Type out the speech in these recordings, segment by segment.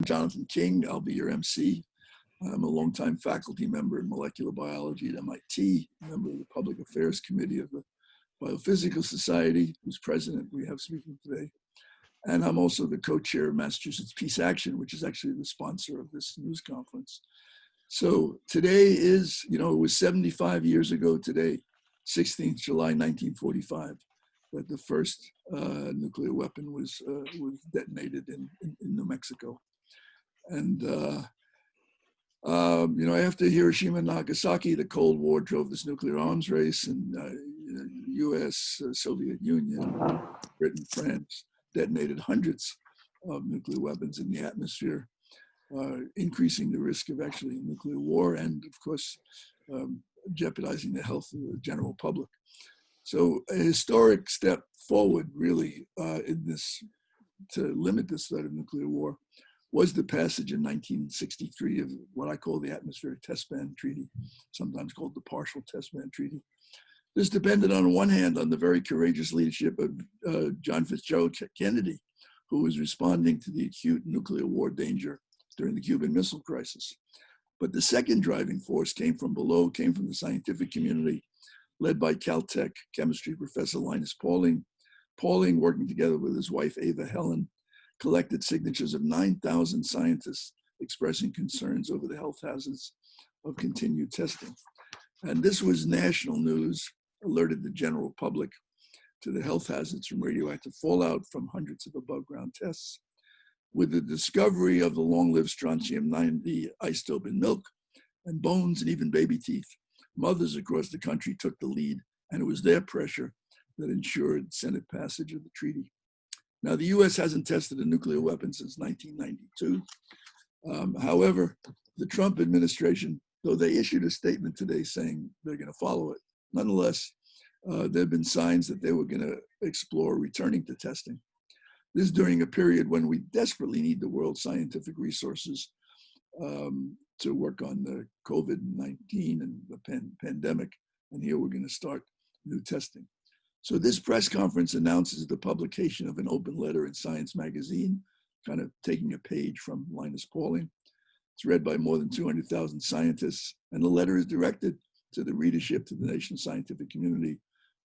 Jonathan King. I'll be your MC. I'm a longtime faculty member in molecular biology at MIT, member of the Public Affairs Committee of the Biophysical Society, whose president we have speaking today. And I'm also the co-chair of Massachusetts Peace Action, which is actually the sponsor of this news conference. So today is, it was 75 years ago today, 16th July 1945, that the first nuclear weapon was detonated in New Mexico. And after Hiroshima and Nagasaki, the Cold War drove this nuclear arms race, and U.S., Soviet Union, Britain, France detonated hundreds of nuclear weapons in the atmosphere, increasing the risk of actually a nuclear war, and of course, jeopardizing the health of the general public. So a historic step forward, really, in this, to limit the threat of nuclear war, was the passage in 1963 of what I call the Atmospheric Test Ban Treaty, sometimes called the Partial Test Ban Treaty. This depended on one hand on the very courageous leadership of John Fitzgerald Kennedy, who was responding to the acute nuclear war danger during the Cuban Missile Crisis. But the second driving force came from below, came from the scientific community, led by Caltech chemistry professor Linus Pauling. Pauling, working together with his wife Ava Helen, collected signatures of 9,000 scientists expressing concerns over the health hazards of continued testing. And this was national news, alerted the general public to the health hazards from radioactive fallout from hundreds of above ground tests. With the discovery of the long-lived strontium-90 isotope in milk and bones and even baby teeth, mothers across the country took the lead, and it was their pressure that ensured Senate passage of the treaty. Now, the US hasn't tested a nuclear weapon since 1992. However, the Trump administration, though they issued a statement today saying they're going to follow it, nonetheless, there have been signs that they were going to explore returning to testing. This is during a period when we desperately need the world's scientific resources to work on the COVID-19 and the pandemic. And here we're going to start new testing. So this press conference announces the publication of an open letter in Science magazine, kind of taking a page from Linus Pauling. It's read by more than 200,000 scientists, and the letter is directed to the readership, to the nation's scientific community,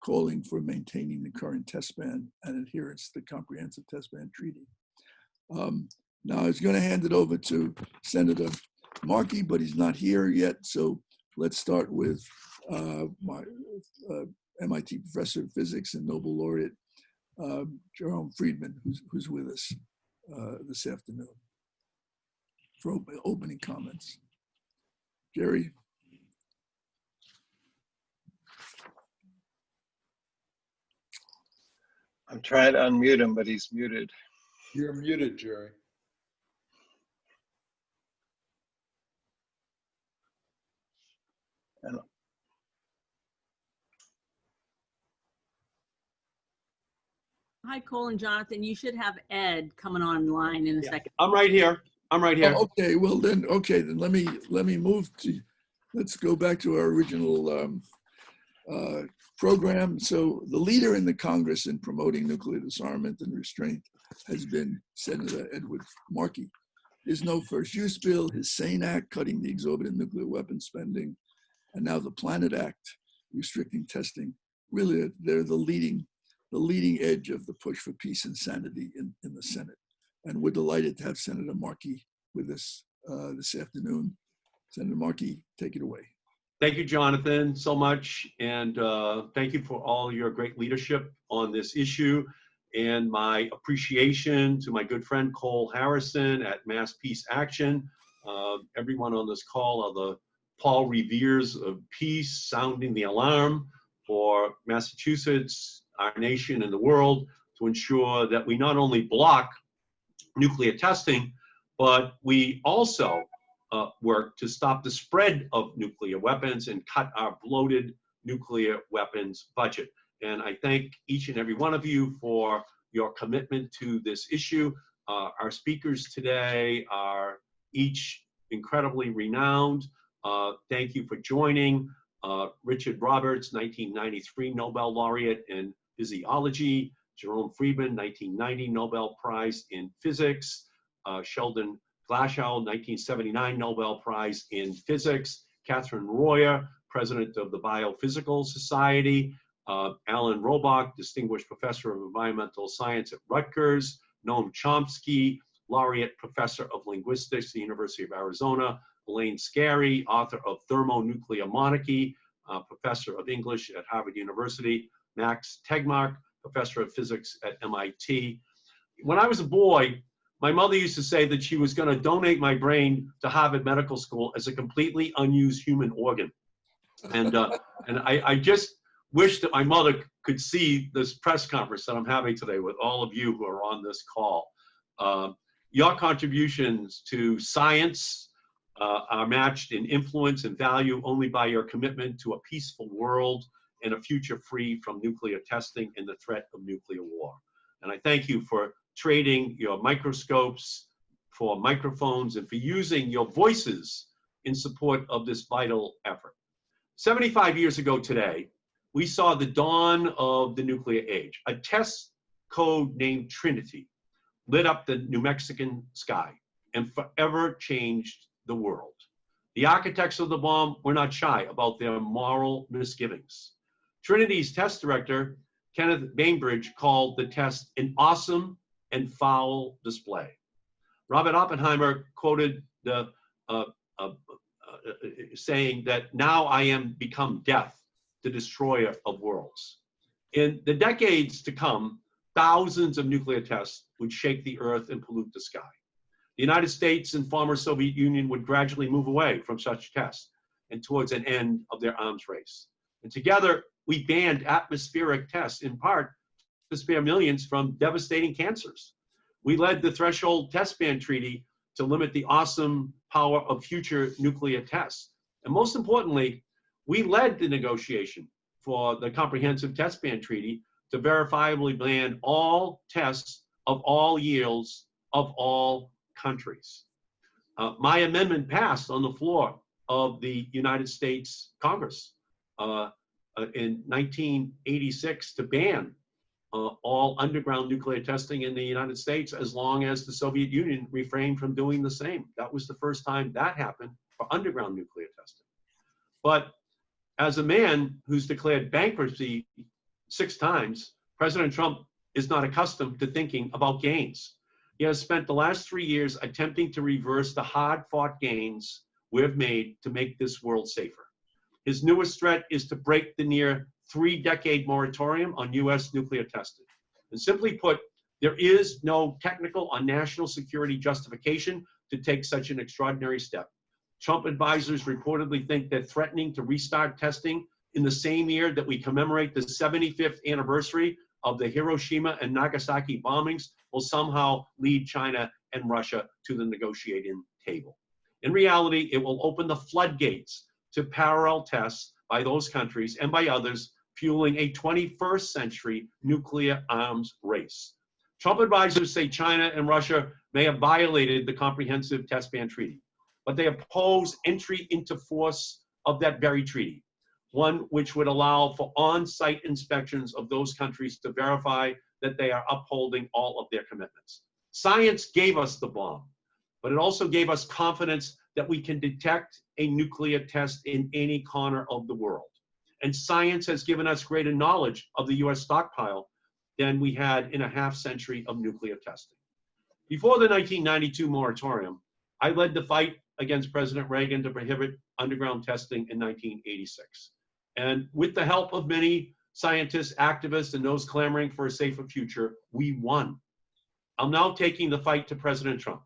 calling for maintaining the current test ban and adherence to the Comprehensive Test Ban Treaty. Now I was going to hand it over to Senator Markey, but he's not here yet. So let's start with my MIT professor of physics and Nobel laureate, Jerome Friedman, who's with us this afternoon for opening comments. Jerry. I'm trying to unmute him, but he's muted. You're muted, Jerry. And hi, Cole and Jonathan. You should have Ed coming online in a second. I'm right here. I'm right here. Oh, okay, well then, let me move to, let's go back to our original program. So the leader in the Congress in promoting nuclear disarmament and restraint has been Senator Edward Markey. His No First Use bill, his SANE Act, cutting the exorbitant nuclear weapons spending, and now the Planet Act, restricting testing. Really, they're the leading edge of the push for peace and sanity in the Senate. And we're delighted to have Senator Markey with us this afternoon. Senator Markey, take it away. Thank you, Jonathan, so much. And thank you for all your great leadership on this issue. And my appreciation to my good friend Cole Harrison at Mass Peace Action. Everyone on this call are the Paul Reveres of peace, sounding the alarm for Massachusetts, our nation, and the world to ensure that we not only block nuclear testing, but we also work to stop the spread of nuclear weapons and cut our bloated nuclear weapons budget. And I thank each and every one of you for your commitment to this issue. Our speakers today are each incredibly renowned. Thank you for joining. Richard Roberts, 1993 Nobel laureate in physiology. Jerome Friedman, 1990 Nobel Prize in physics. Sheldon Glashow, 1979 Nobel Prize in Physics. Catherine Royer, president of the Biophysical Society. Alan Robock, distinguished professor of environmental science at Rutgers. Noam Chomsky, laureate professor of linguistics at the University of Arizona. Elaine Scarry, author of Thermonuclear Monarchy, professor of English at Harvard University. Max Tegmark, professor of physics at MIT. When I was a boy, my mother used to say that she was going to donate my brain to Harvard Medical School as a completely unused human organ. And I just wish that my mother could see this press conference that I'm having today with all of you who are on this call. Your contributions to science are matched in influence and value only by your commitment to a peaceful world and a future free from nuclear testing and the threat of nuclear war. And I thank you for trading your microscopes for microphones and for using your voices in support of this vital effort. 75 years ago today, we saw the dawn of the nuclear age. A test code named Trinity lit up the New Mexican sky and forever changed the world. The architects of the bomb were not shy about their moral misgivings. Trinity's test director, Kenneth Bainbridge, called the test an awesome and foul display. Robert Oppenheimer quoted the saying that now I am become death, the destroyer of worlds. In the decades to come, thousands of nuclear tests would shake the earth and pollute the sky. The United States and former Soviet Union would gradually move away from such tests and towards an end of their arms race. And together, we banned atmospheric tests in part to spare millions from devastating cancers. We led the Threshold Test Ban Treaty to limit the awesome power of future nuclear tests. And most importantly, we led the negotiation for the Comprehensive Test Ban Treaty to verifiably ban all tests of all yields of all countries. My amendment passed on the floor of the United States Congress in 1986 to ban all underground nuclear testing in the United States as long as the Soviet Union refrained from doing the same. That was the first time that happened for underground nuclear testing. But as a man who's declared bankruptcy 6 times, President Trump is not accustomed to thinking about gains. He has spent the last 3 years attempting to reverse the hard-fought gains we've made to make this world safer. His newest threat is to break the near 3-decade moratorium on US nuclear testing. And simply put, there is no technical or national security justification to take such an extraordinary step. Trump advisors reportedly think that threatening to restart testing in the same year that we commemorate the 75th anniversary of the Hiroshima and Nagasaki bombings will somehow lead China and Russia to the negotiating table. In reality, it will open the floodgates to parallel tests by those countries and by others, fueling a 21st century nuclear arms race. Trump advisors say China and Russia may have violated the Comprehensive Test Ban Treaty, but they oppose entry into force of that very treaty, one which would allow for on-site inspections of those countries to verify that they are upholding all of their commitments. Science gave us the bomb, but it also gave us confidence that we can detect a nuclear test in any corner of the world. And science has given us greater knowledge of the US stockpile than we had in a half-century of nuclear testing. Before the 1992 moratorium, I led the fight against President Reagan to prohibit underground testing in 1986. And with the help of many scientists, activists, and those clamoring for a safer future, we won. I'm now taking the fight to President Trump.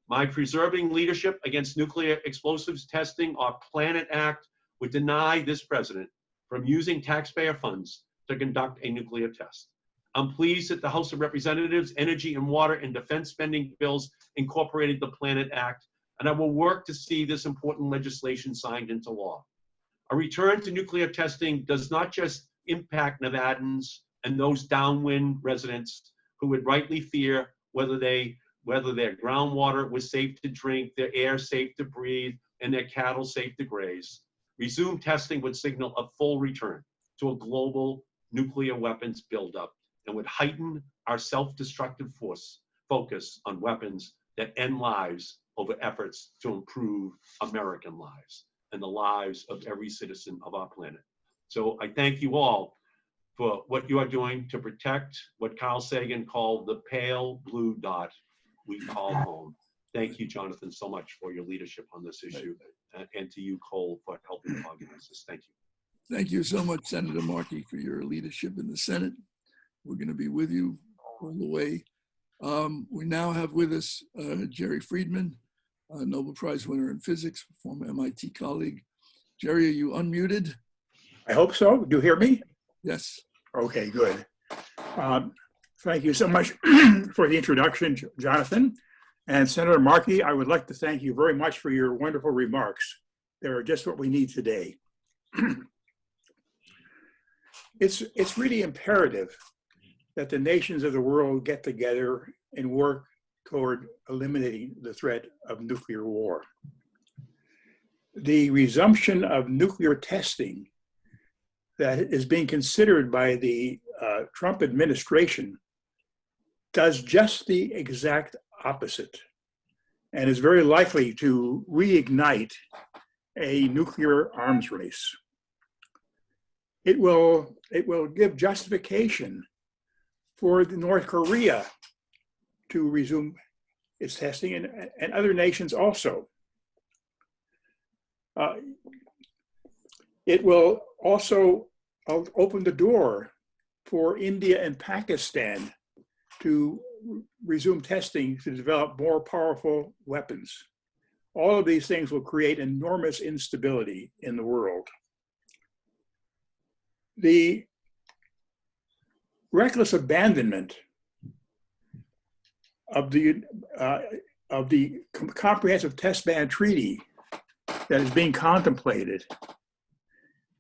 My preserving leadership against nuclear explosives testing, or Planet Act, would deny this president from using taxpayer funds to conduct a nuclear test. I'm pleased that the House of Representatives, Energy and Water and Defense spending bills incorporated the Planet Act, and I will work to see this important legislation signed into law. A return to nuclear testing does not just impact Nevadans and those downwind residents who would rightly fear whether their groundwater was safe to drink, their air safe to breathe, and their cattle safe to graze. Resumed testing would signal a full return to a global nuclear weapons buildup and would heighten our self-destructive focus on weapons that end lives over efforts to improve American lives and the lives of every citizen of our planet. So I thank you all for what you are doing to protect what Carl Sagan called the pale blue dot we call home. Thank you, Jonathan, so much for your leadership on this issue, and to you, Cole, for helping organize this. Thank you. Thank you so much, Senator Markey, for your leadership in the Senate. We're going to be with you all the way. We now have with us Jerry Friedman, a Nobel Prize winner in physics, former MIT colleague. Jerry, are you unmuted? I hope so. Do you hear me? Yes. Okay, good. Thank you so much for the introduction, Jonathan. And Senator Markey, I would like to thank you very much for your wonderful remarks. They're just what we need today. It's really imperative that the nations of the world get together and work toward eliminating the threat of nuclear war. The resumption of nuclear testing that is being considered by the Trump administration does just the exact opposite and is very likely to reignite a nuclear arms race. It will give justification for North Korea to resume its testing and other nations also. It will also open the door for India and Pakistan to resume testing to develop more powerful weapons. All of these things will create enormous instability in the world. The reckless abandonment of the Comprehensive Test Ban Treaty that is being contemplated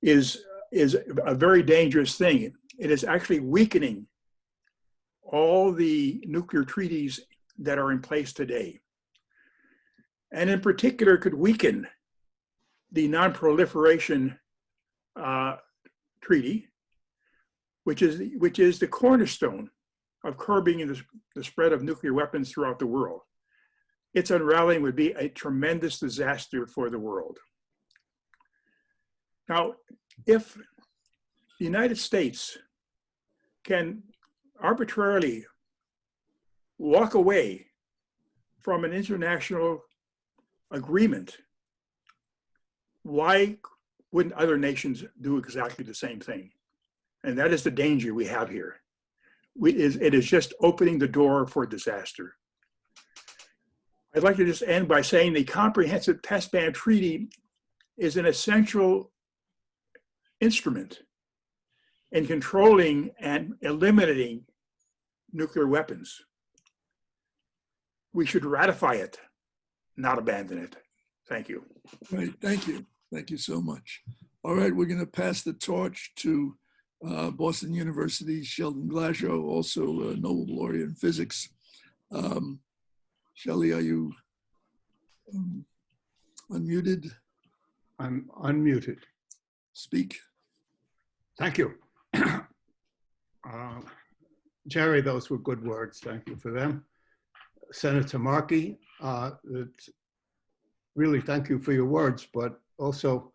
is a very dangerous thing. It is actually weakening all the nuclear treaties that are in place today. And in particular, could weaken the Non-Proliferation Treaty, which is the cornerstone of curbing the spread of nuclear weapons throughout the world. Its unraveling would be a tremendous disaster for the world. Now, if the United States can arbitrarily walk away from an international agreement, why wouldn't other nations do exactly the same thing? And that is the danger we have here. It is just opening the door for disaster. I'd like to just end by saying the Comprehensive Test Ban Treaty is an essential instrument in controlling and eliminating nuclear weapons. We should ratify it, not abandon it. Thank you. Right, thank you. Thank you so much. All right, we're going to pass the torch to Boston University's Sheldon Glashow, also a Nobel laureate in physics. Shelley, are you unmuted? I'm unmuted. Speak. Thank you. Jerry, those were good words. Thank you for them. Senator Markey, really thank you for your words, but also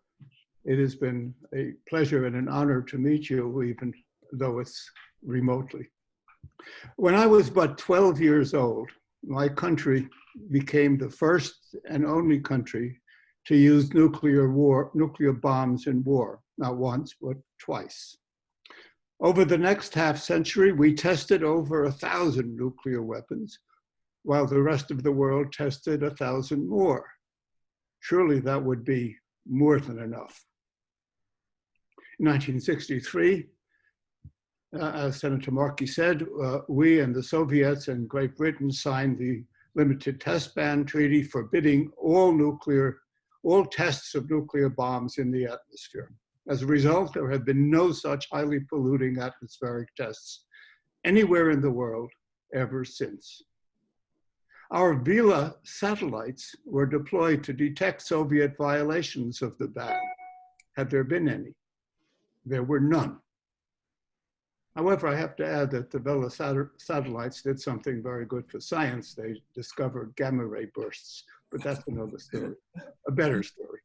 it has been a pleasure and an honor to meet you, even though it's remotely. When I was but 12 years old, my country became the first and only country to use nuclear bombs in war, not once, but twice. Over the next half century, we tested over 1,000 nuclear weapons, while the rest of the world tested 1,000 more. Surely that would be more than enough. In 1963, as Senator Markey said, we and the Soviets and Great Britain signed the Limited Test Ban Treaty forbidding all tests of nuclear bombs in the atmosphere. As a result, there have been no such highly polluting atmospheric tests anywhere in the world ever since. Our Vela satellites were deployed to detect Soviet violations of the ban. Had there been any? There were none. However, I have to add that the Vela satellites did something very good for science. They discovered gamma ray bursts but that's another story, a better story.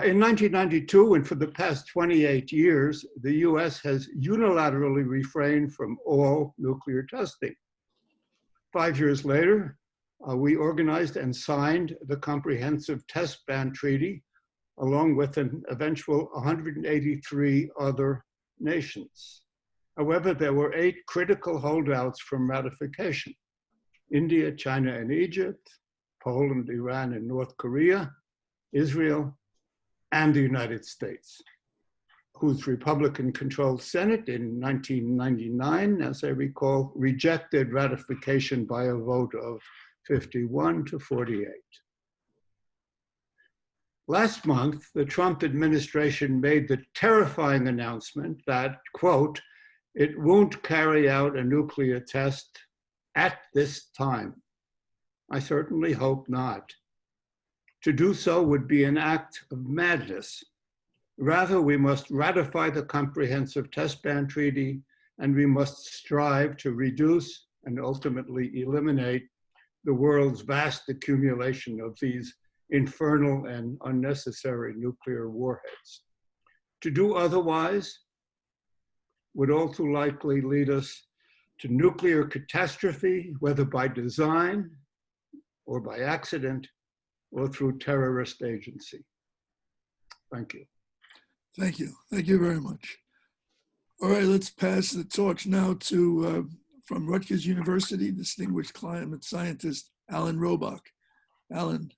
In 1992, and for the past 28 years, the US has unilaterally refrained from all nuclear testing. 5 years later, we organized and signed the Comprehensive Test Ban Treaty, along with an eventual 183 other nations. However, there were 8 critical holdouts from ratification: India, China, and Egypt, Poland, Iran, and North Korea, Israel, and the United States, whose Republican-controlled Senate in 1999, as I recall, rejected ratification by a vote of 51 to 48. Last month, the Trump administration made the terrifying announcement that, quote, it won't carry out a nuclear test at this time. I certainly hope not. To do so would be an act of madness. Rather, we must ratify the Comprehensive Test Ban Treaty, and we must strive to reduce and ultimately eliminate the world's vast accumulation of these infernal and unnecessary nuclear warheads. To do otherwise would all too likely lead us to nuclear catastrophe, whether by design or by accident or through terrorist agency. Thank you. Thank you. Thank you very much. All right, let's pass the torch now to, from Rutgers University, distinguished climate scientist, Alan Robock. Alan.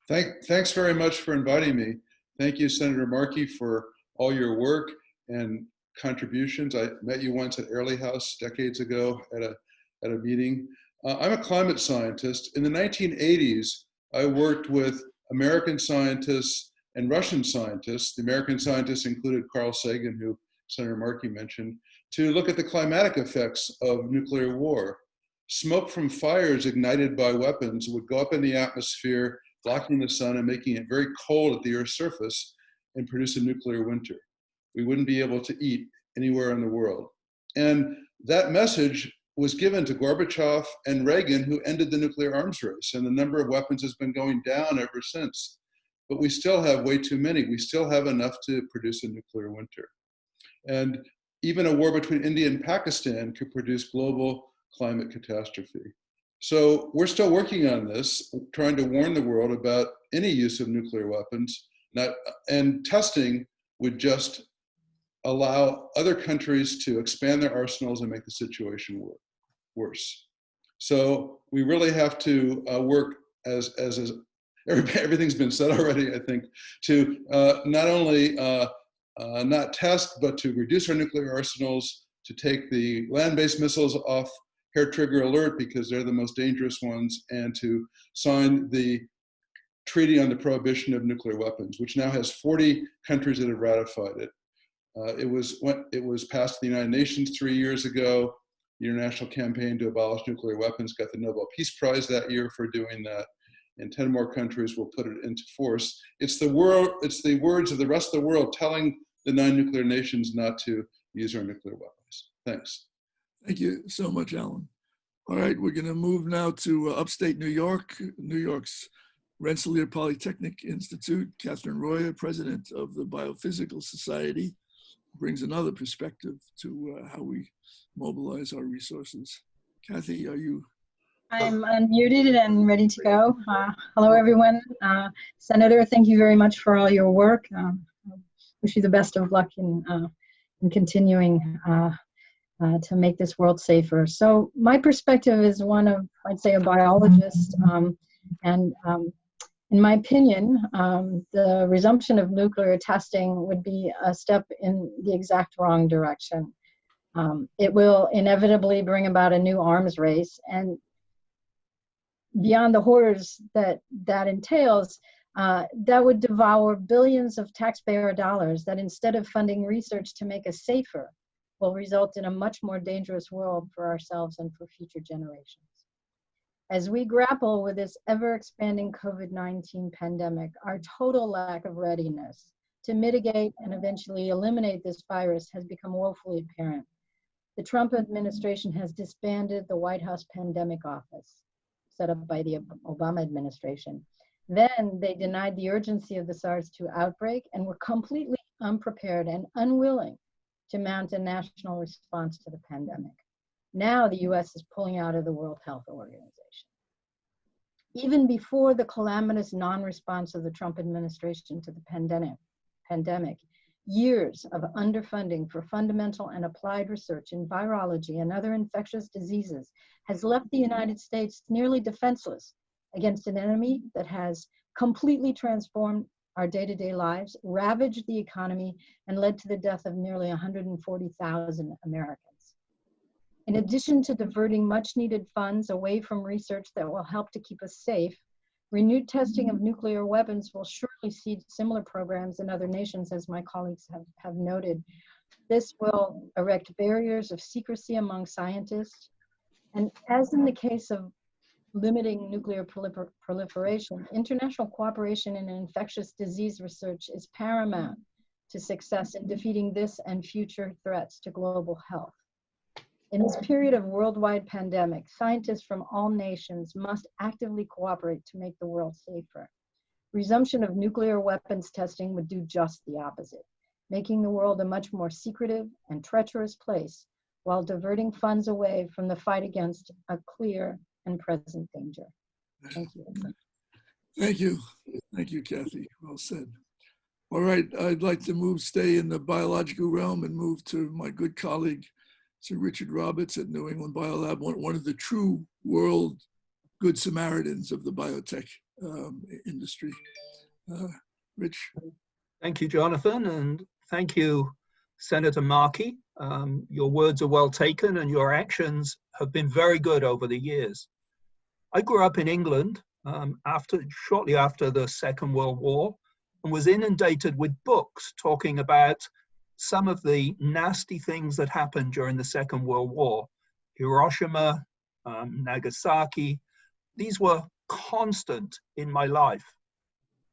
Thanks very much for inviting me. Thank you, Senator Markey, for all your work and contributions. I met you once at Airlie House decades ago at a meeting. I'm a climate scientist. In the 1980s, I worked with American scientists and Russian scientists. The American scientists included Carl Sagan, who Senator Markey mentioned, to look at the climatic effects of nuclear war. Smoke from fires ignited by weapons would go up in the atmosphere, blocking the sun and making it very cold at the Earth's surface, and produce a nuclear winter. We wouldn't be able to eat anywhere in the world. And that message was given to Gorbachev and Reagan, who ended the nuclear arms race, and the number of weapons has been going down ever since. But we still have way too many. We still have enough to produce a nuclear winter. And even a war between India and Pakistan could produce global climate catastrophe. So we're still working on this, trying to warn the world about any use of nuclear weapons, and testing would just allow other countries to expand their arsenals and make the situation worse. So we really have to work as everything's been said already, I think, to not only not test, but to reduce our nuclear arsenals, to take the land-based missiles off hair trigger alert because they're the most dangerous ones, and to sign the Treaty on the Prohibition of Nuclear Weapons, which now has 40 countries that have ratified it. It was passed in the United Nations 3 years ago. The International Campaign to Abolish Nuclear Weapons got the Nobel Peace Prize that year for doing that, and 10 more countries will put it into force. It's the words of the rest of the world telling the 9 nuclear nations not to use our nuclear weapons. Thanks. Thank you so much, Alan. All right, we're going to move now to upstate New York, New York's Rensselaer Polytechnic Institute. Catherine Royer, president of the Biophysical Society, brings another perspective to how we mobilize our resources. Kathy, are you? I'm unmuted and ready to go. Hello, everyone. Senator, thank you very much for all your work. Wish you the best of luck in continuing to make this world safer. So my perspective is one of, I'd say, a biologist, and in my opinion, the resumption of nuclear testing would be a step in the exact wrong direction. It will inevitably bring about a new arms race, and beyond the horrors that entails, that would devour billions of taxpayer dollars that, instead of funding research to make us safer, will result in a much more dangerous world for ourselves and for future generations. As we grapple with this ever-expanding COVID-19 pandemic, our total lack of readiness to mitigate and eventually eliminate this virus has become woefully apparent. The Trump administration has disbanded the White House Pandemic Office. set up by the Obama administration. Then they denied the urgency of the SARS-2 outbreak and were completely unprepared and unwilling to mount a national response to the pandemic. Now the US is pulling out of the World Health Organization. Even before the calamitous non-response of the Trump administration to the pandemic, years of underfunding for fundamental and applied research in virology and other infectious diseases has left the United States nearly defenseless against an enemy that has completely transformed our day-to-day lives, ravaged the economy, and led to the death of nearly 140,000 Americans. In addition to diverting much-needed funds away from research that will help to keep us safe, renewed testing of nuclear weapons will surely seed similar programs in other nations, as my colleagues have noted. This will erect barriers of secrecy among scientists. And as in the case of limiting nuclear proliferation, international cooperation in infectious disease research is paramount to success in defeating this and future threats to global health. In this period of worldwide pandemic, scientists from all nations must actively cooperate to make the world safer. Resumption of nuclear weapons testing would do just the opposite, making the world a much more secretive and treacherous place while diverting funds away from the fight against a clear and present danger. Thank you. Thank you. Thank you, Kathy. Well said. All right, I'd like to stay in the biological realm and move to my good colleague, Sir Richard Roberts at New England Biolab, one of the true world good Samaritans of the biotech industry. Rich. Thank you, Jonathan, and thank you, Senator Markey. Your words are well taken and your actions have been very good over the years. I grew up in England shortly after the Second World War and was inundated with books talking about some of the nasty things that happened during the Second World War. Hiroshima, Nagasaki, these were constant in my life.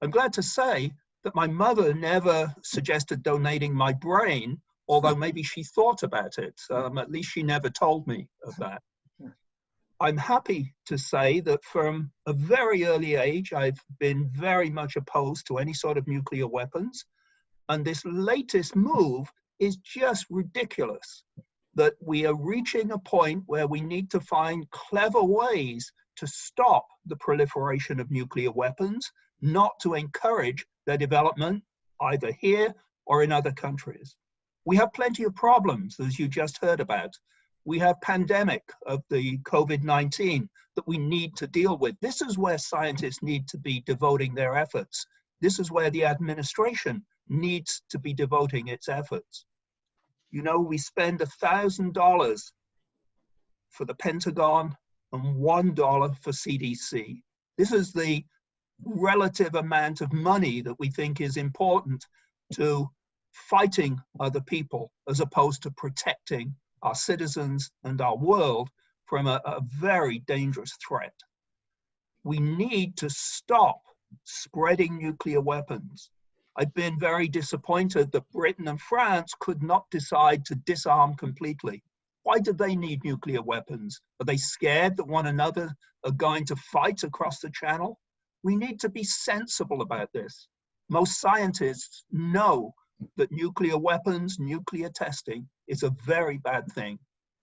I'm glad to say that my mother never suggested donating my brain, although maybe she thought about it. At least she never told me of that. I'm happy to say that from a very early age, I've been very much opposed to any sort of nuclear weapons. And this latest move is just ridiculous, that we are reaching a point where we need to find clever ways to stop the proliferation of nuclear weapons, not to encourage their development either here or in other countries. We have plenty of problems, as you just heard about. We have pandemic of the COVID-19 that we need to deal with. This is where scientists need to be devoting their efforts. This is where the administration needs to be devoting its efforts. You know, we spend $1,000 for the Pentagon and $1 for CDC. This is the relative amount of money that we think is important to fighting other people as opposed to protecting our citizens and our world from a very dangerous threat. We need to stop spreading nuclear weapons. I've been very disappointed that Britain and France could not decide to disarm completely. Why do they need nuclear weapons? Are they scared that one another are going to fight across the channel? We need to be sensible about this. Most scientists know that nuclear weapons, nuclear testing is a very bad thing.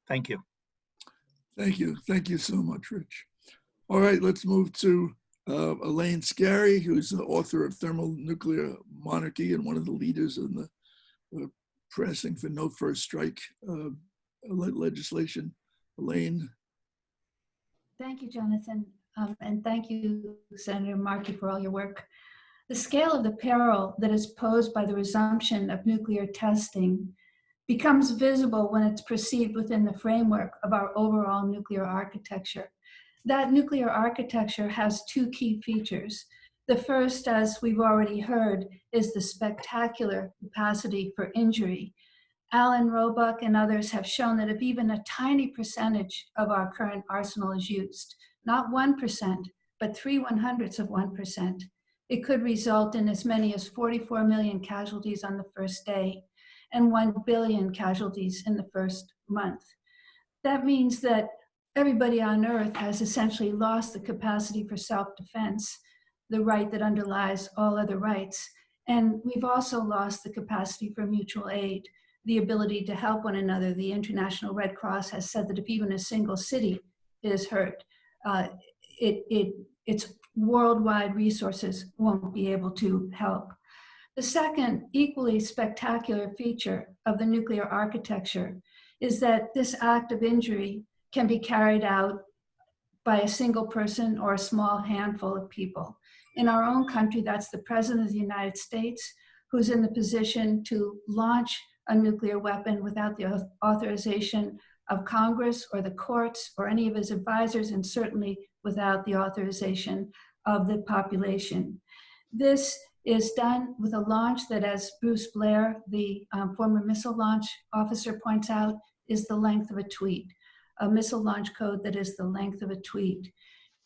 Thank you. Thank you. Thank you so much, Rich. All right, let's move to Elaine Scarry, who's the author of Thermonuclear Monarchy and one of the leaders in the pressing for no first strike legislation. Elaine. Thank you, Jonathan. And thank you, Senator Markey, for all your work. The scale of the peril that is posed by the resumption of nuclear testing becomes visible when it's perceived within the framework of our overall nuclear architecture. That nuclear architecture has two key features. The first, as we've already heard, is the spectacular capacity for injury. Alan, Robock, and others have shown that if even a tiny percentage of our current arsenal is used, not 1%, but 0.03%, it could result in as many as 44 million casualties on the first day and 1 billion casualties in the first month. That means that everybody on Earth has essentially lost the capacity for self-defense, the right that underlies all other rights. And we've also lost the capacity for mutual aid, the ability to help one another. The International Red Cross has said that if even a single city is hurt, its worldwide resources won't be able to help. The second equally spectacular feature of the nuclear architecture is that this act of injury can be carried out by a single person or a small handful of people. In our own country, that's the President of the United States, who's in the position to launch a nuclear weapon without the authorization of Congress or the courts or any of his advisors, and certainly without the authorization of the population. This is done with a launch that, as Bruce Blair, the former missile launch officer, points out, is the length of a tweet, a missile launch code that is the length of a tweet.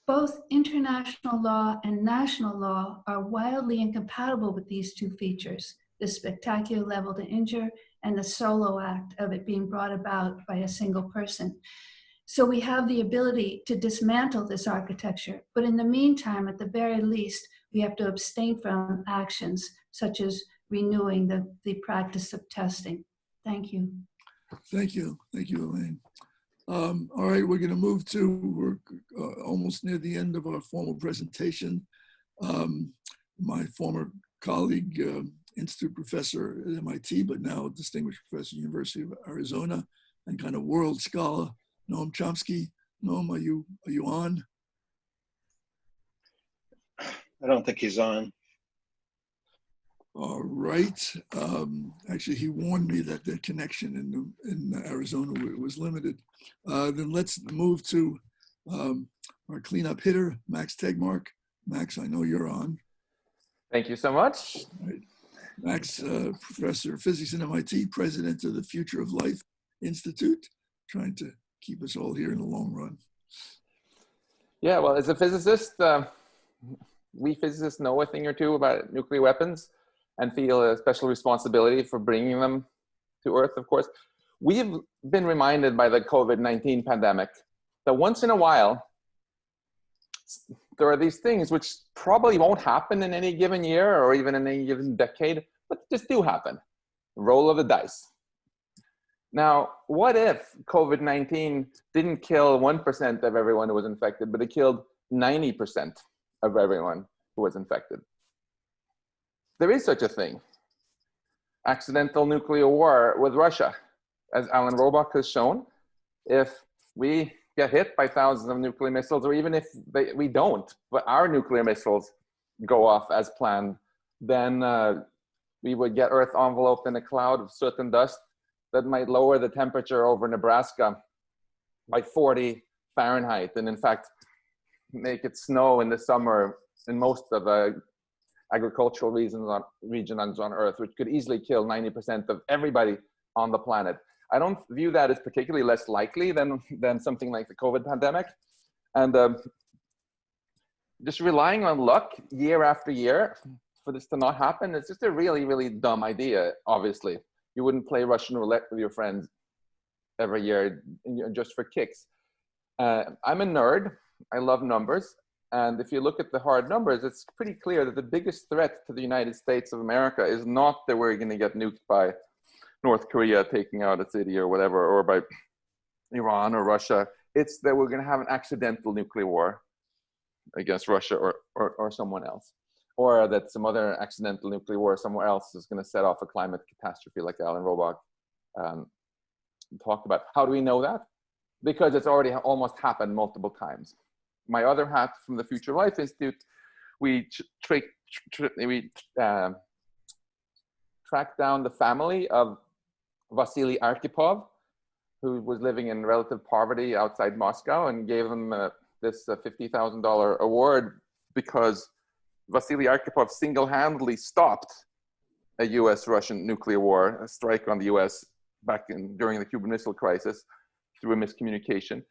Both international law and national law are wildly incompatible with these two features, the spectacular level to injure and the solo act of it being brought about by a single person. So we have the ability to dismantle this architecture, but in the meantime, at the very least, we have to abstain from actions such as renewing the practice of testing. Thank you. Thank you, Elaine. All right, we're going to move to, we're almost near the end of our formal presentation. My former colleague, institute professor at MIT, but now distinguished professor at the University of Arizona and kind of world scholar, Noam Chomsky. Noam, are you on? I don't think he's on. All right. Actually, he warned me that the connection in Arizona was limited. Then let's move to our cleanup hitter, Max Tegmark. Max, I know you're on. Thank you so much. Right. Max, professor of physics at MIT, president of the Future of Life Institute, trying to keep us all here in the long run. Yeah, well, as a physicist, we physicists know a thing or two about nuclear weapons and feel a special responsibility for bringing them to Earth, of course. We've been reminded by the COVID-19 pandemic that once in a while, there are these things which probably won't happen in any given year or even in any given decade, but just do happen. Roll of the dice. Now, what if COVID-19 didn't kill 1% of everyone who was infected, but it killed 90% of everyone who was infected? There is such a thing. Accidental nuclear war with Russia. As Alan Robock has shown, if we get hit by thousands of nuclear missiles, or even if we don't, but our nuclear missiles go off as planned, then we would get Earth enveloped in a cloud of soot and dust that might lower the temperature over Nebraska by 40 Fahrenheit, and in fact, make it snow in the summer in most of the agricultural regions on Earth, which could easily kill 90% of everybody on the planet. I don't view that as particularly less likely than something like the COVID pandemic. And just relying on luck year after year for this to not happen, it's just a really, really dumb idea, obviously. You wouldn't play Russian roulette with your friends every year just for kicks. I'm a nerd. I love numbers. And if you look at the hard numbers, it's pretty clear that the biggest threat to the United States of America is not that we're going to get nuked by North Korea taking out a city or whatever, or by Iran or Russia. It's that we're going to have an accidental nuclear war against Russia or someone else, or that some other accidental nuclear war somewhere else is going to set off a climate catastrophe like Alan Robock talked about. How do we know that? Because it's already almost happened multiple times. My other hat from the Future of Life Institute, we tracked down the family of Vasily Arkhipov, who was living in relative poverty outside Moscow, and gave him this $50,000 award because Vasily Arkhipov single-handedly stopped a US-Russian nuclear war, a strike on the US during the Cuban Missile Crisis through a miscommunication.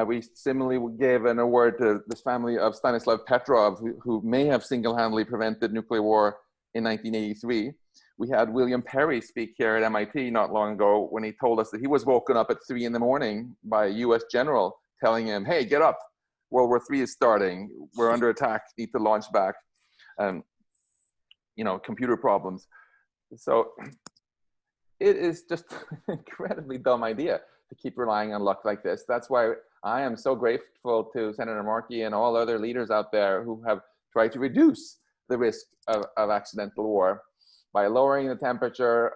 We similarly gave an award to this family of Stanislav Petrov, who may have single-handedly prevented nuclear war in 1983. We had William Perry speak here at MIT not long ago when he told us that he was woken up at 3 in the morning by a US general telling him, hey, get up, World War III is starting, we're under attack, need to launch back, you know, computer problems. So it is just an incredibly dumb idea to keep relying on luck like this. That's why I am so grateful to Senator Markey and all other leaders out there who have tried to reduce the risk of accidental war by lowering the temperature,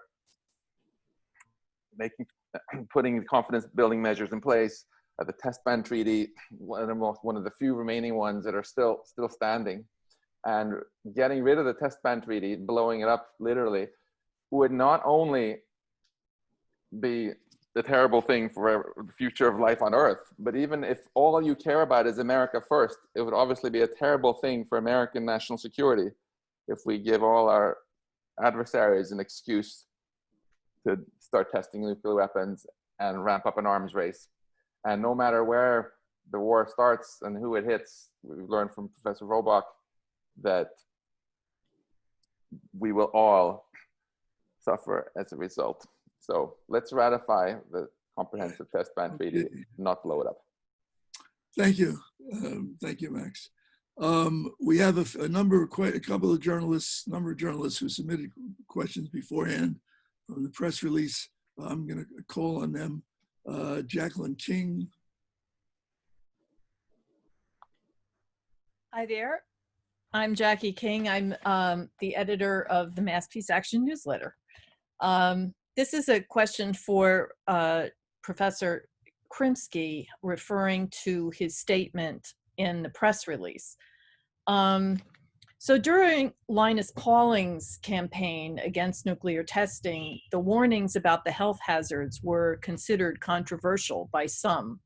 putting confidence building measures in place. The test ban treaty, one of the few remaining ones that are still standing, and getting rid of the test ban treaty, blowing it up literally, would not only be the terrible thing for the future of life on Earth, but even if all you care about is America first, it would obviously be a terrible thing for American national security if we give all our adversaries an excuse to start testing nuclear weapons and ramp up an arms race. And no matter where the war starts and who it hits, we've learned from Professor Robock that we will all suffer as a result. So let's ratify the comprehensive test ban treaty, not blow it up. Thank you. Thank you, Max. We have a couple of journalists who submitted questions beforehand from the press release. I'm going to call on them. Jacqueline King. Hi there. I'm Jackie King. I'm the editor of the Mass Peace Action newsletter. This is a question for Professor Chomsky, referring to his statement in the press release. So during Linus Pauling's campaign against nuclear testing, the warnings about the health hazards were considered controversial by some.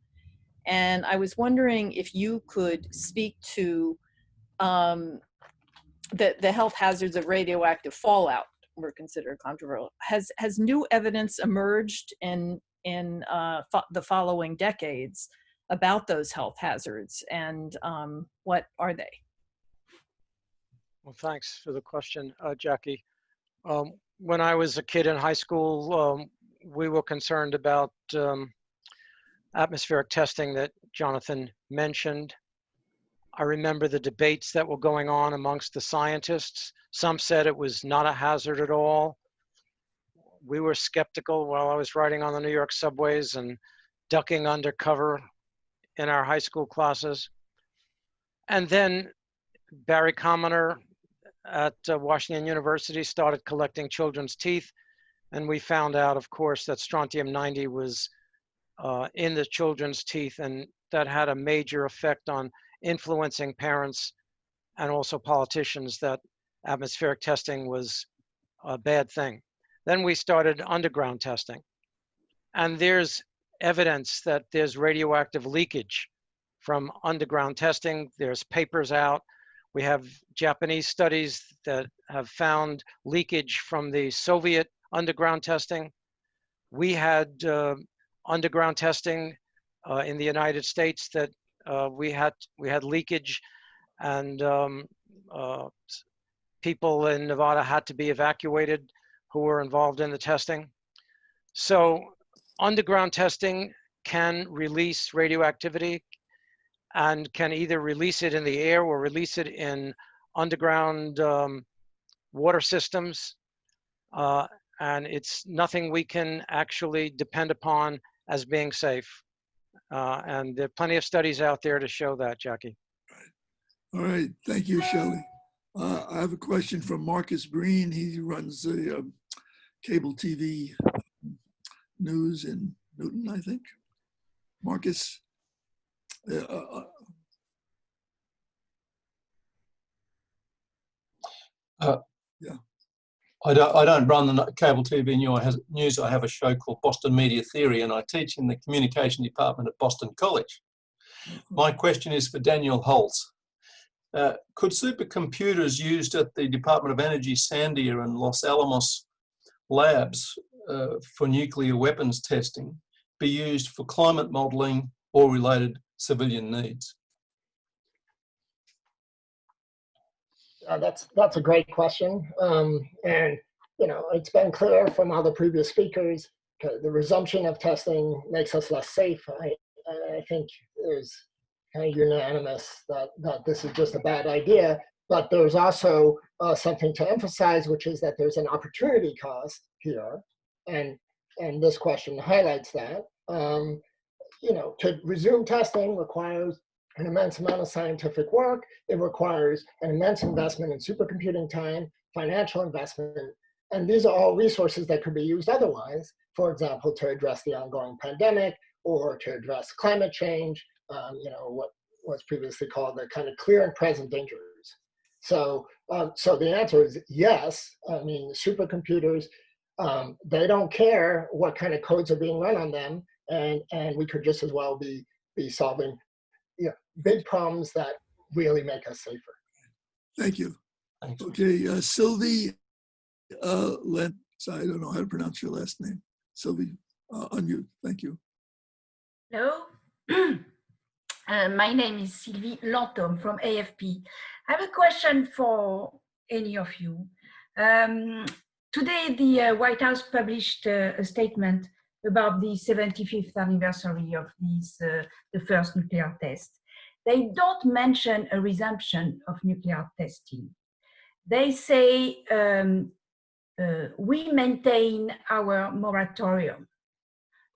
And I was wondering if you could speak to the health hazards of radioactive fallout were considered controversial. Has new evidence emerged in the following decades about those health hazards, and what are they? Well, thanks for the question, Jackie. When I was a kid in high school, we were concerned about atmospheric testing that Jonathan mentioned. I remember the debates that were going on amongst the scientists. Some said it was not a hazard at all. We were skeptical while I was riding on the New York subways and ducking under cover in our high school classes. And then Barry Commoner at Washington University started collecting children's teeth. And we found out, of course, that strontium-90 was in the children's teeth, and that had a major effect on influencing parents and also politicians that atmospheric testing was a bad thing. Then we started underground testing. And there's evidence that there's radioactive leakage from underground testing. There's papers out. We have Japanese studies that have found leakage from the Soviet underground testing. We had underground testing in the United States that we had leakage, and people in Nevada had to be evacuated who were involved in the testing. So underground testing can release radioactivity and can either release it in the air or release it in underground water systems. And it's nothing we can actually depend upon as being safe. And there are plenty of studies out there to show that, Jackie. All right, thank you, Shelley. I have a question from Marcus Breen. He runs the cable TV news in Newton, I think. Marcus. Yeah. I don't run the cable TV news. I have a show called Boston Media Theory, and I teach in the communication department at Boston College. My question is for Daniel Holtz. Could supercomputers used at the Department of Energy Sandia and Los Alamos labs for nuclear weapons testing be used for climate modeling or related civilian needs? That's a great question. And, you know, it's been clear from all the previous speakers, the resumption of testing makes us less safe. I think there's kind of unanimous that this is just a bad idea. But there's also something to emphasize, which is that there's an opportunity cost here, and this question highlights that. To resume testing requires an immense amount of scientific work. It requires an immense investment in supercomputing time, financial investment, and these are all resources that could be used otherwise, for example, to address the ongoing pandemic or to address climate change, what was previously called the kind of clear and present dangers. So the answer is yes. I mean, supercomputers, they don't care what kind of codes are being run on them, and we could just as well be solving big problems that really make us safer. Thank you. Thanks. Okay, Sylvie Len, I don't know how to pronounce your last name. Sylvie, unmute. Thank you. Hello. My name is Sylvie Lantom from AFP. I have a question for any of you. Today, the White House published a statement about the 75th anniversary of the first nuclear test. They don't mention a resumption of nuclear testing. They say we maintain our moratorium.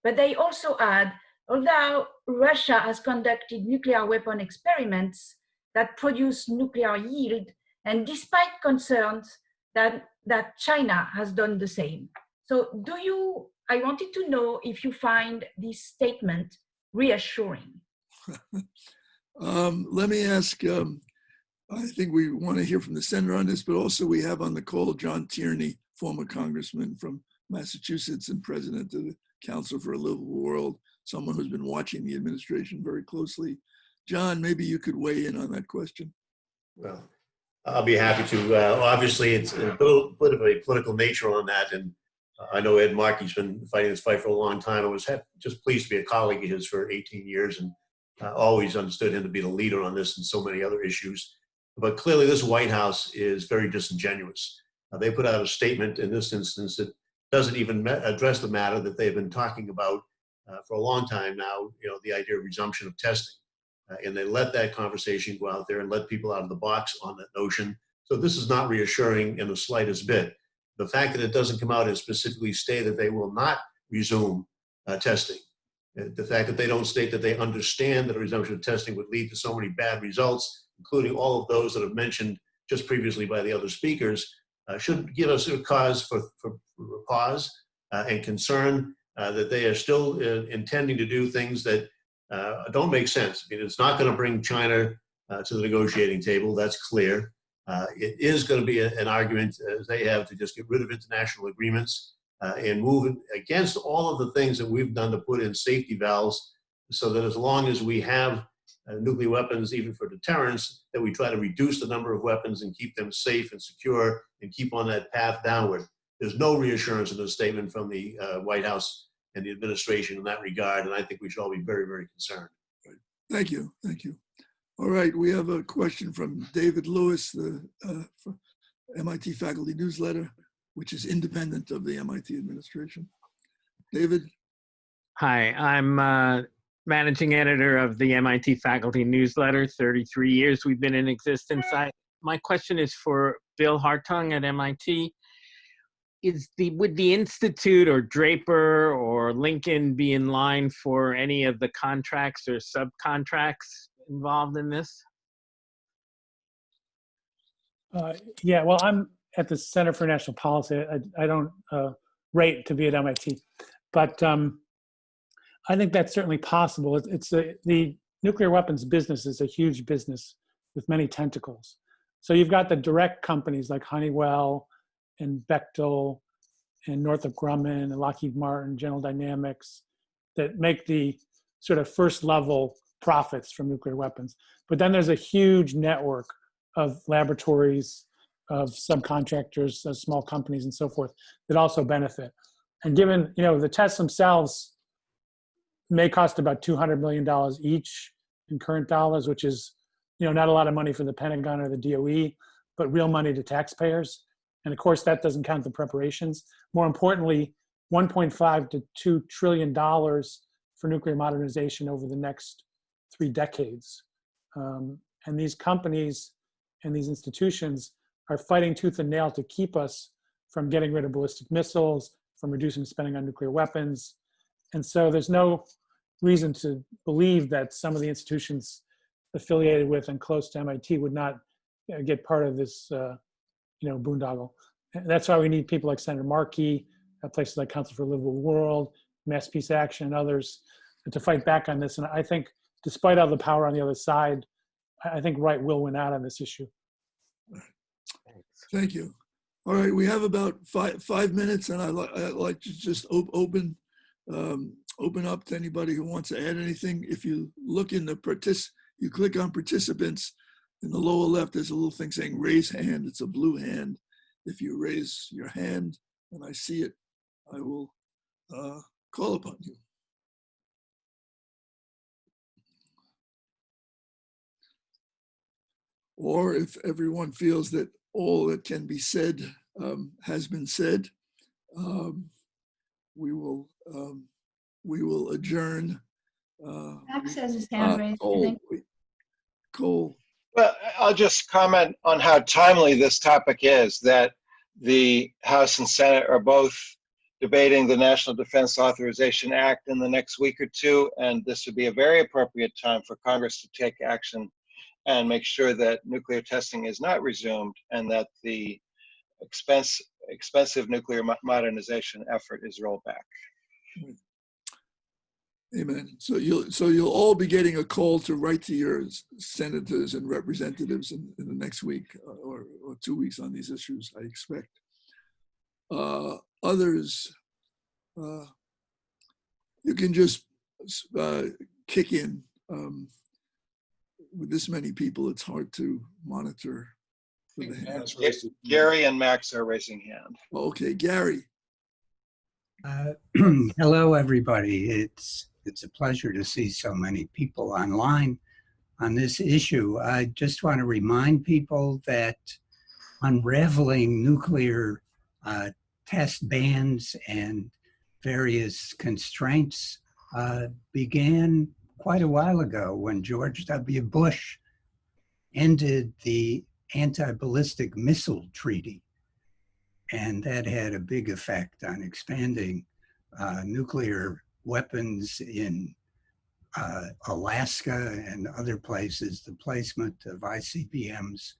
But they also add, although Russia has conducted nuclear weapon experiments that produce nuclear yield, and despite concerns that China has done the same. So I wanted to know if you find this statement reassuring. Let me ask, I think we want to hear from the senator on this, but also we have on the call John Tierney, former congressman from Massachusetts and president of the Council for a Livable World, someone who's been watching the administration very closely. John, maybe you could weigh in on that question. Well, I'll be happy to. Obviously, it's a bit of a political nature on that, and I know Ed Markey's been fighting this fight for a long time. I was just pleased to be a colleague of his for 18 years, and always understood him to be the leader on this and so many other issues. But clearly, this White House is very disingenuous. They put out a statement in this instance that doesn't even address the matter that they've been talking about for a long time now, the idea of resumption of testing. And they let that conversation go out there and let people out of the box on that notion. So this is not reassuring in the slightest bit. The fact that it doesn't come out and specifically state that they will not resume testing, the fact that they don't state that they understand that a resumption of testing would lead to so many bad results, including all of those that have mentioned just previously by the other speakers, should give us a cause for pause and concern that they are still intending to do things that don't make sense. I mean, it's not going to bring China to the negotiating table. That's clear. It is going to be an argument, as they have, to just get rid of international agreements and move against all of the things that we've done to put in safety valves, so that as long as we have nuclear weapons, even for deterrence, that we try to reduce the number of weapons and keep them safe and secure and keep on that path downward. There's no reassurance in the statement from the White House and the administration in that regard, and I think we should all be very, very concerned. Thank you. Thank you. All right, we have a question from David Lewis, the MIT Faculty Newsletter, which is independent of the MIT administration. David? Hi, I'm managing editor of the MIT Faculty Newsletter. 33 years we've been in existence. My question is for Bill Hartung at MIT. Would the Institute or Draper or Lincoln be in line for any of the contracts or subcontracts involved in this? Yeah, well, I'm at the Center for National Policy. I don't rate to be at MIT, but I think that's certainly possible. The nuclear weapons business is a huge business with many tentacles. So you've got the direct companies like Honeywell and Bechtel and Northrop Grumman and Lockheed Martin, General Dynamics, that make the sort of first level profits from nuclear weapons. But then there's a huge network of laboratories, of subcontractors, of small companies and so forth that also benefit. And given, the tests themselves may cost about $200 million each in current dollars, which is, not a lot of money for the Pentagon or the DOE, but real money to taxpayers. And of course, that doesn't count the preparations. More importantly, $1.5 to $2 trillion for nuclear modernization over the next 3 decades. And these companies and these institutions are fighting tooth and nail to keep us from getting rid of ballistic missiles, from reducing spending on nuclear weapons. And so there's no reason to believe that some of the institutions affiliated with and close to MIT would not get part of this boondoggle. And that's why we need people like Senator Markey, places like Council for a Livable World, Mass Peace Action, and others to fight back on this. And I think despite all the power on the other side, I think right will win out on this issue. Thank you. All right, we have about five minutes, and I'd like to just open up to anybody who wants to add anything. If you look in the you click on participants, in the lower left, there's a little thing saying raise hand. It's a blue hand. If you raise your hand and I see it, I will call upon you. Or if everyone feels that all that can be said has been said, we will adjourn. Max has his hand raised, I think. Cole. Well, I'll just comment on how timely this topic is, that the House and Senate are both debating the National Defense Authorization Act in the next week or two, and this would be a very appropriate time for Congress to take action and make sure that nuclear testing is not resumed and that the expensive nuclear modernization effort is rolled back. Amen. So you'll all be getting a call to write to your senators and representatives in the next week or 2 weeks on these issues, I expect. Others, you can just kick in. With this many people, it's hard to monitor. Gary and Max are raising hand. Okay, Gary. Hello, everybody. It's a pleasure to see so many people online on this issue. I just want to remind people that unraveling nuclear test bans and various constraints began quite a while ago when George W. Bush ended the anti-ballistic missile treaty. And that had a big effect on expanding nuclear weapons in Alaska and other places, the placement of ICBMs,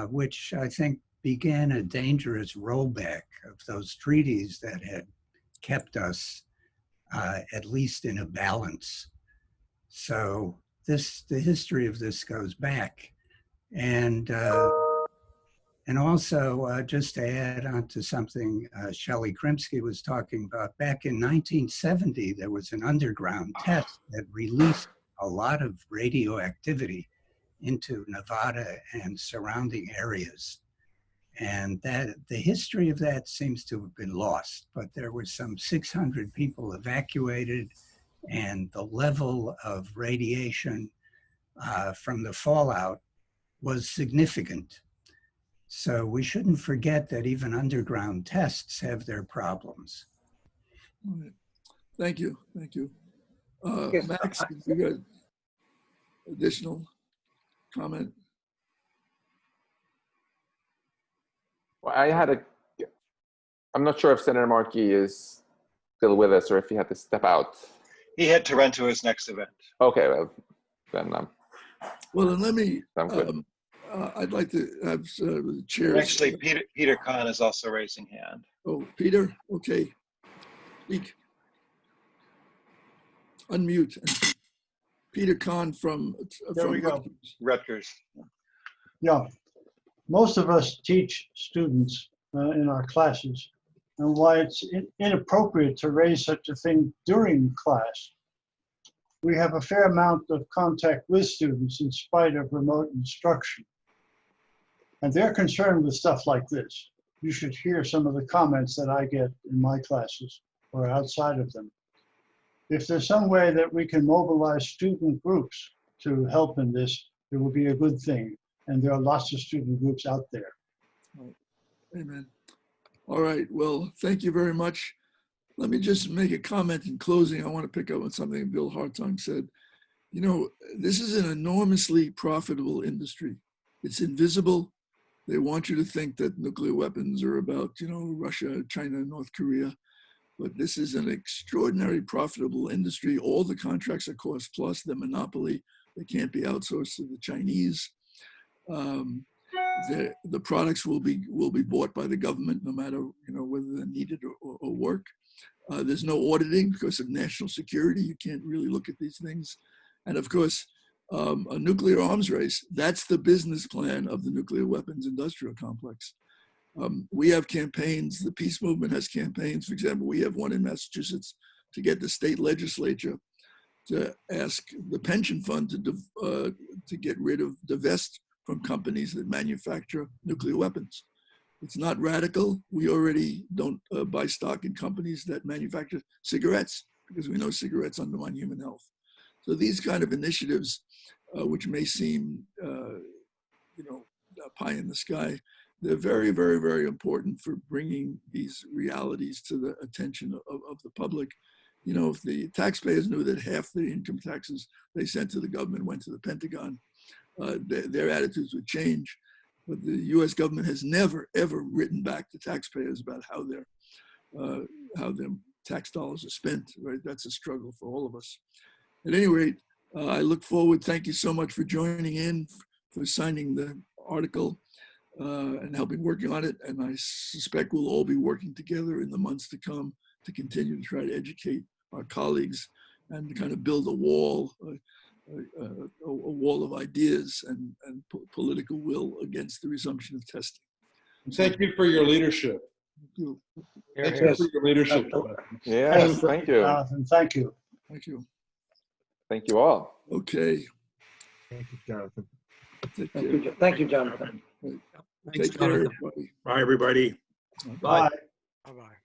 which I think began a dangerous rollback of those treaties that had kept us at least in a balance. So the history of this goes back. And also, just to add on to something Shelley Krimsky was talking about, back in 1970, there was an underground test that released a lot of radioactivity into Nevada and surrounding areas. And that the history of that seems to have been lost, but there were some 600 people evacuated, and the level of radiation from the fallout was significant. So we shouldn't forget that even underground tests have their problems. All right. Thank you. Thank you. Max, you got additional comment? Well, I'm not sure if Senator Markey is still with us or if he had to step out. He had to run to his next event. Okay, well, then. Well, then let me, I'd like to have the chair. Actually, Peter Kahn is also raising hand. Oh, Peter, okay. Speak. Unmute. Peter Kahn from There we go. Rutgers. Yeah, most of us teach students in our classes, and why it's inappropriate to raise such a thing during class. We have a fair amount of contact with students in spite of remote instruction. And they're concerned with stuff like this. You should hear some of the comments that I get in my classes or outside of them. If there's some way that we can mobilize student groups to help in this, it will be a good thing. And there are lots of student groups out there. Amen. All right. Well, thank you very much. Let me just make a comment in closing. I want to pick up on something Bill Hartung said. You know, this is an enormously profitable industry. It's invisible. They want you to think that nuclear weapons are about, you know, Russia, China, North Korea. But this is an extraordinary profitable industry. All the contracts are cost plus, the monopoly. They can't be outsourced to the Chinese. The products will be bought by the government, no matter, you know, whether they're needed or work. There's no auditing because of national security. You can't really look at these things. And of course, a nuclear arms race, that's the business plan of the nuclear weapons industrial complex. We have campaigns, the peace movement has campaigns. For example, we have one in Massachusetts to get the state legislature to ask the pension fund to get rid of, divest from companies that manufacture nuclear weapons. It's not radical. We already don't buy stock in companies that manufacture cigarettes because we know cigarettes undermine human health. So these kind of initiatives, which may seem, you know, pie in the sky, they're very, very, very important for bringing these realities to the attention of the public. You know, if the taxpayers knew that half the income taxes they sent to the government went to the Pentagon, their attitudes would change. But the U.S. government has never, ever written back to taxpayers about how their tax dollars are spent, right? That's a struggle for all of us. At any rate, I look forward, thank you so much for joining in, for signing the article and helping working on it. And I suspect we'll all be working together in the months to come to continue to try to educate our colleagues and to kind of build a wall of ideas and political will against the resumption of testing. Thank you for your leadership. Thank you. Thank you for your leadership. Yes, thank you. Jonathan, thank you. Thank you. Thank you all. Okay. Thank you, Jonathan. Take care. Thank you, Jonathan. Thanks, Take care, Jonathan. everybody. Bye, everybody. Bye. Bye-bye.